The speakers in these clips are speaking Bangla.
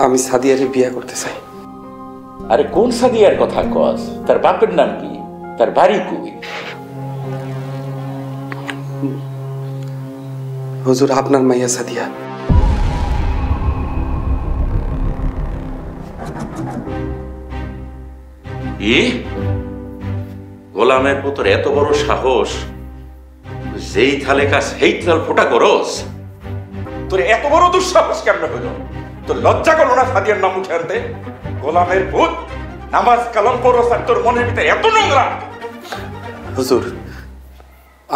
আমি সাদিয়ারে বিয়ে করতে চাই। আরে কোন সাদিয়ার কথা কস? তার বাপের নাম কি? তার বাড়ি কই? হুজুর, আপনার মাইয়া সাদিয়া। গোলামের পুত্র এত বড় সাহস, যেই থালে কাজ সেই থাল ফোটা করস? তোর এত বড় দুঃসাহস কেমন হইল? তোর লজ্জা করলো না সাদিয়ার নাম উঠে আনতে? গোলামের পুত, নামাজ কালাম পড়স আর তোর মনের ভিতরে এত নোংরা? হুজুর,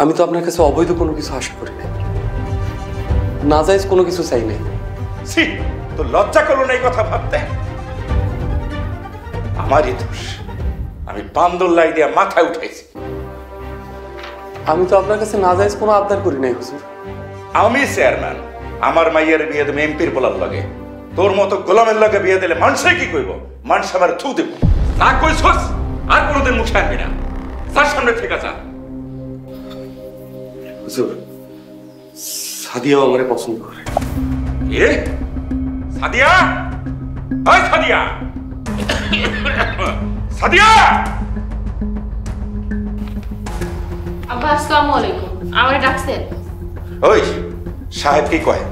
আমি তো আপনার কাছে অবৈধ কোনো কিছু আশা করি নাই, নাজায়েজ কোনো কিছু চাই নাই। ছি, তোর লজ্জা করলো না এই কথা ভাবতে? আমারই দোষ, আমি বান্দরলাই দিয়ে মাথায় উঠাইছি। আমি তো আপনার কাছে নাজায়েজ কোনো আবদার করি নাই হুজুর। আমি চেয়ারম্যান, আমার মাইয়ের বিয়ে দেবে এমপির বলার লাগে। তোর মতো গোলামের লাগে বিয়ে দিলে মানুষে কি কইব? মানুষ আমার থু দেব। না কইছস আর কোনোদিন মুখে আনবি না। তার সামনে থেকে যা। হুজুর, সাদিয়াও আমারে পছন্দ করে। এ সাদিয়া, ওই সাদিয়া, সাদিয়া! আব্বা আসসালামু আলাইকুম। আমারে ডাকছেন? ওই সাহেব কি কয়?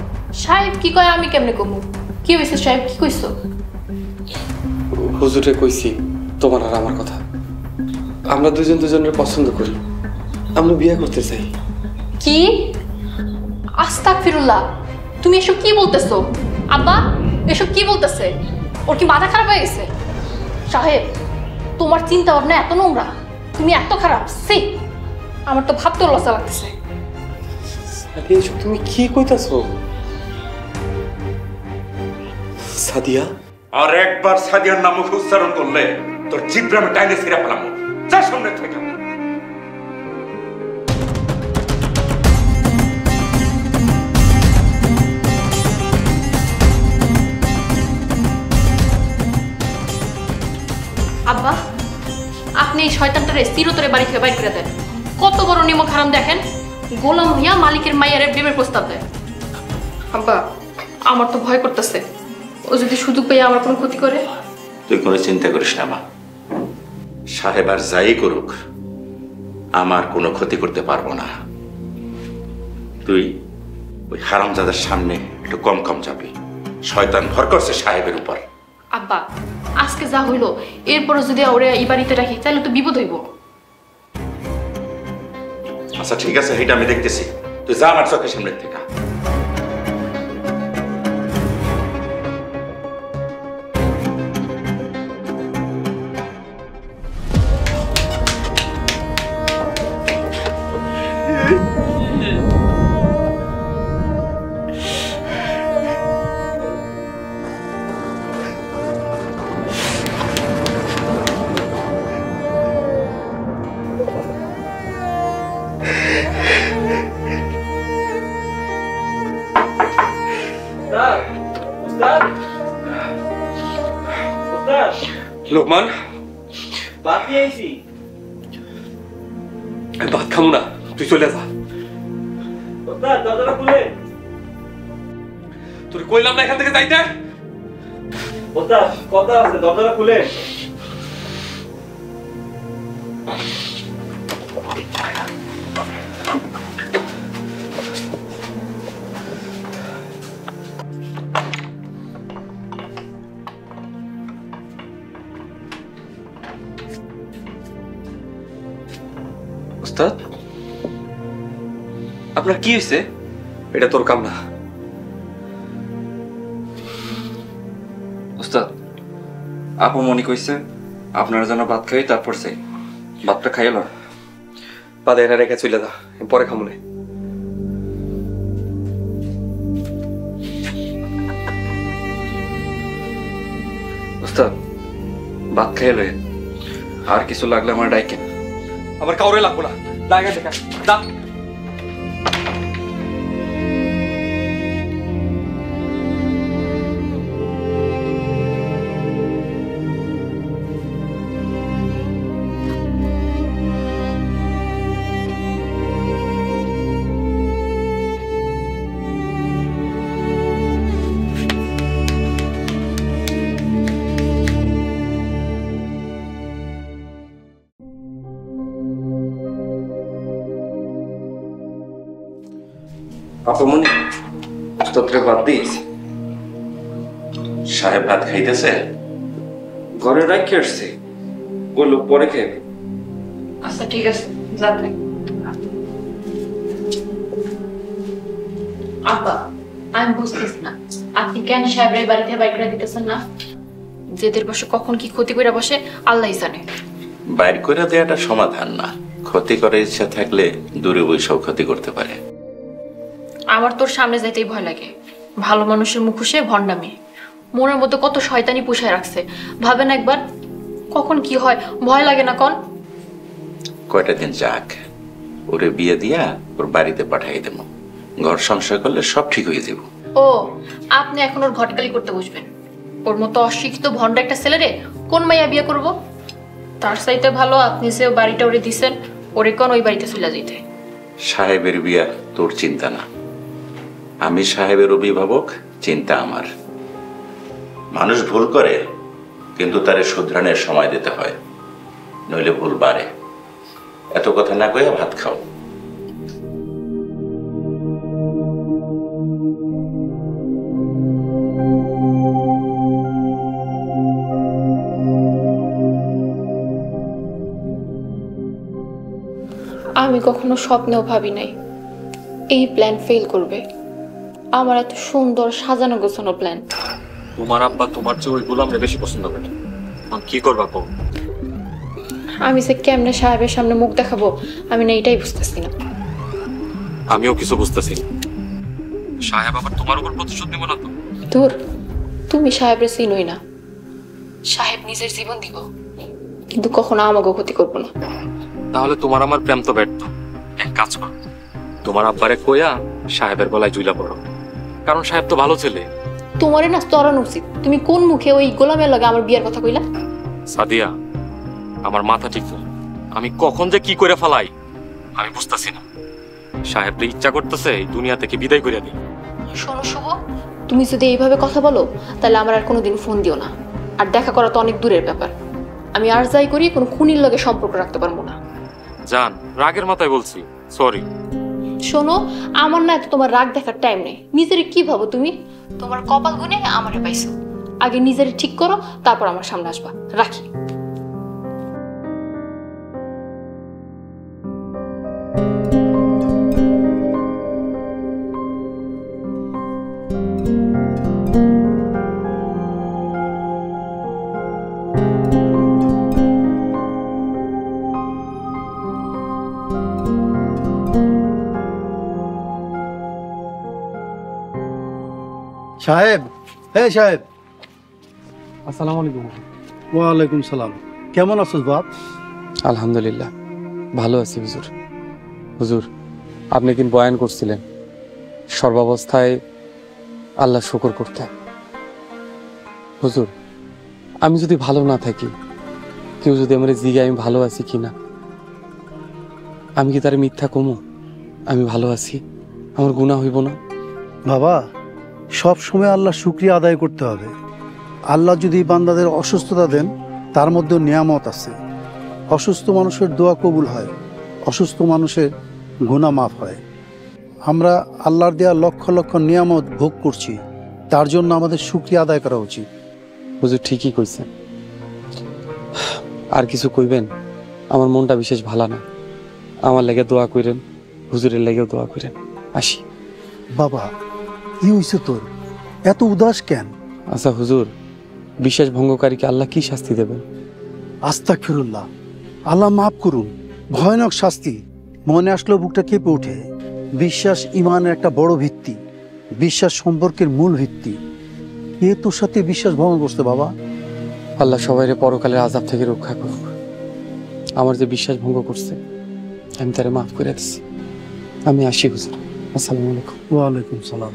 সাহেব কি কয় আমি কেমনে কমু? কি হইছে সাহেব, কি কইছো? হুজুরে কইছি তোমার আর আমার কথা। আমরা দুজন দুজনের পছন্দ করি, আমরা বিয়ে করতে চাই। কি? আস্তাগফিরুল্লাহ, তুমি এসব কি বলতেছো? আব্বা এসব কি বলতেছে? ওর কি মাথা খারাপ হয়ে গেছে? সাহেব, তোমার চিন্তা ভাবনা এত নোংরা, তুমি এত খারাপ, সি আমার তো ভাবতেও লজ্জা লাগতেছে। এসব তুমি কি কইতাছো সাদিয়া? আর একবার সাদিয়ার নাম মুখে উচ্চারণ করলে তোর জিব্রা আমি টাইনে ছিঁড়ে ফেলাম। যা সামনে থেকে। আব্বা, আপনি এই শয়তানটারে চিরতরে বাড়ি থেকে বাইর করে দেন। কত বড় নিমক হারাম দেখেন, গোলাম হইয়া মালিকের মাইয়ারে প্রেমের প্রস্তাব দেয়। আব্বা, আমার তো ভয় করতেছে, ও যদি সুযোগ পেয়ে আমার কোনো ক্ষতি করে। তুই কোনো চিন্তা করিস না মা, সাহেব আর যাই করুক আমার কোনো ক্ষতি করতে পারবো না। তুই ওই হারামজাদার সামনে একটু কম কম যাবি, শয়তান ভর করছে সাহেবের উপর। আব্বা, আজকে যা হইলো এরপরে যদি ওরে এই বাড়িতে রাখি তাহলে তো বিপদ হইব। আচ্ছা ঠিক আছে, এটা আমি দেখতেছি, তুই যা আমার চোখের সামনে থেকে। লোকমান, ভাত খামু না, তুই চলে যা। তোর কইলাম না এখান থেকে যাইতে। কথা আছে, দরজাটা খুলে। উস্তাদ, আপনার কি হয়েছে? এটা তোর কাম না। উস্তাদ, আপু মনে কইছে আপনারা যেন ভাত খাই, তারপর চাই ভাতটা খাইল। বাদে এনে রেখে চলে যা, পরে খামুনে। উস্তাদ, ভাত খাইল, আর কিছু লাগলে আমার ডাইকেন। আমার কাউরে লাগবো না, দেখা দেখা দা। আপামনি তোকে বাদ দিয়েছি। সাহেব ভাত খাইতেছে? ঘরে রাখি আসছি, বললো পরে খেয়ে। আচ্ছা ঠিক আছে, যাবে। আপা, আমি বুঝতেছি না আপনি কেন সাহেবের বাড়িতে বাইক করে দিতেছেন না? যেদের বসে কখন কি ক্ষতি করে বসে আল্লাহই জানে। বাইর করে দেওয়াটা সমাধান না, ক্ষতি করার ইচ্ছা থাকলে দূরে বসেও ক্ষতি করতে পারে। আমার তোর সামনে যাইতেই ভয় লাগে। ভালো মানুষের মুখোশে ভণ্ডামি, মনের মধ্যে কত শয়তানি পুষায় রাখছে। ভাবেন একবার কখন কি হয়, ভয় লাগে না কোন? কয়টা দিন যাক, ওরে বিয়ে দিয়া ওর বাড়িতে পাঠাই দেবো। ঘর সংসার করলে সব ঠিক হয়ে যাব। ও, আপনি এখন ওর ঘটকালি করতে বসবেন? ওর মতো অশিক্ষিত ভণ্ড একটা ছেলেরে কোন মাইয়া বিয়ে করব? তার চাইতে ভালো আপনি যে বাড়িটা ওরে দিছেন, ওরে কোন ওই বাড়িতে চলে যেতে। সাহেবের বিয়া তোর চিন্তা না, আমি সাহেবের অভিভাবক, চিন্তা আমার। মানুষ ভুল করে, কিন্তু তারে শুধরানোর সময় দিতে হয়, নইলে ভুল বাড়ে। এত কথা না কইয়া ভাত খাও। আমি কখনো স্বপ্নেও ভাবি নাই এই প্ল্যান ফেল করবে। আমার এত সুন্দর সাজানো গোছানো প্ল্যান। তোমার আব্বা তোমার চেয়ে ওই গোলামরে বেশি পছন্দ করে। কি করবা কও? আমি যে কেমনে সাহেবের সামনে মুখ দেখাবো আমি না এটাই বুঝতেছি না। আমিও কিছু বুঝতেছি না। সাহেব আবার তোমার উপর প্রতিশোধ নেব না তো? ধুর, তুমি সাহেবের চিনোই না। সাহেব নিজের জীবন দিব, কিন্তু কখনো আমাকে ক্ষতি করবো না। তাহলে তোমার আমার প্রেম তো ব্যর্থ। এক কাজ করো, তোমার আব্বারে কইয়া সাহেবের গলায় জুইলা পড়ো, কারণ সাহেব তো ভালো ছেলে। তোমারে না স্তরানো উচিত। তুমি কোন মুখে ওই গোলামের লগে আমার বিয়ের কথা কইলা? সাদিয়া, আমার মাথা ঠিক না। আমি কখন যে কি করে ফেলাই আমি বুঝতেছি না। সাহেবরে ইচ্ছা করতেছে এই দুনিয়া থেকে বিদায় করে দিই। শোনো শুভ, তুমি যদি এইভাবে কথা বলো তাহলে আমার আর কোনোদিন ফোন দিও না। আর দেখা করা তো অনেক দূরের ব্যাপার। আমি আর যাই করি কোনো খুনির লগে সম্পর্ক রাখতে পারবো না। জান, রাগের মাথায় বলছি, সরি। শোনো, আমার না এত তোমার রাগ দেখার টাইম নেই। নিজেরে কি ভাবো তুমি? তোমার কপাল গুনে আমারে পাইছো। আগে নিজেরে ঠিক করো, তারপর আমার সামনে আসবা। রাখি। সাহেব, হ্যাঁ সাহেব। আসসালামু আলাইকুম। ওয়ালাইকুম সালাম। কেমন আছিস বাপ? আলহামদুলিল্লাহ, ভালো আছি হুজুর। হুজুর, আপনি দিন বয়ান করছিলেন সর্বাবস্থায় আল্লাহ শুকর করতে। হুজুর, আমি যদি ভালো না থাকি, কেউ যদি আমার জিজ্ঞাসা আমি ভালো আছি কিনা, আমি কি তার মিথ্যা কমু আমি ভালো আছি? আমার গুনাহ হইব না? বাবা, সব সময় আল্লাহর শুকরিয়া আদায় করতে হবে। আল্লাহ যদি বান্দাদের অসুস্থতা দেন, তার মধ্যে নিয়ামত আছে। অসুস্থ মানুষের দোয়া কবুল হয়, অসুস্থ মানুষের গুনাহ মাফ হয়। আমরা আল্লাহর দেয়া লক্ষ লক্ষ নিয়ামত ভোগ করছি, তার জন্য আমাদের শুকরিয়া আদায় করা উচিত। হুজুর ঠিকই কইছেন। আর কিছু কইবেন? আমার মনটা বিশেষ ভালো না। আমার লেগে দোয়া কইরেন, হুজুরের লেগেও দোয়া কইরেন। আসি। বাবা, কি হয়েছে তোর? এত উদাস কেন? আচ্ছা হুজুর, বিশ্বাস ভঙ্গকারীকে আল্লাহ কি শাস্তি দেবেন? আস্তাগফিরুল্লাহ, আল্লাহ মাফ করুন। ভয়ানক শাস্তি মনে আসলেও বুকটা কেঁপে ওঠে। বিশ্বাস ইমানের একটা বড় ভিত্তি, বিশ্বাস সম্পর্কের মূল ভিত্তি। কে তোর সাথে বিশ্বাস ভঙ্গ করছে বাবা? আল্লাহ সবাইরে পরকালের আযাব থেকে রক্ষা করুক। আমার যে বিশ্বাস ভঙ্গ করছে আমি তারে মাফ করে দিচ্ছি। আমি আসি হুজুর। আসসালামু আলাইকুম। ওয়ালাইকুম সালাম।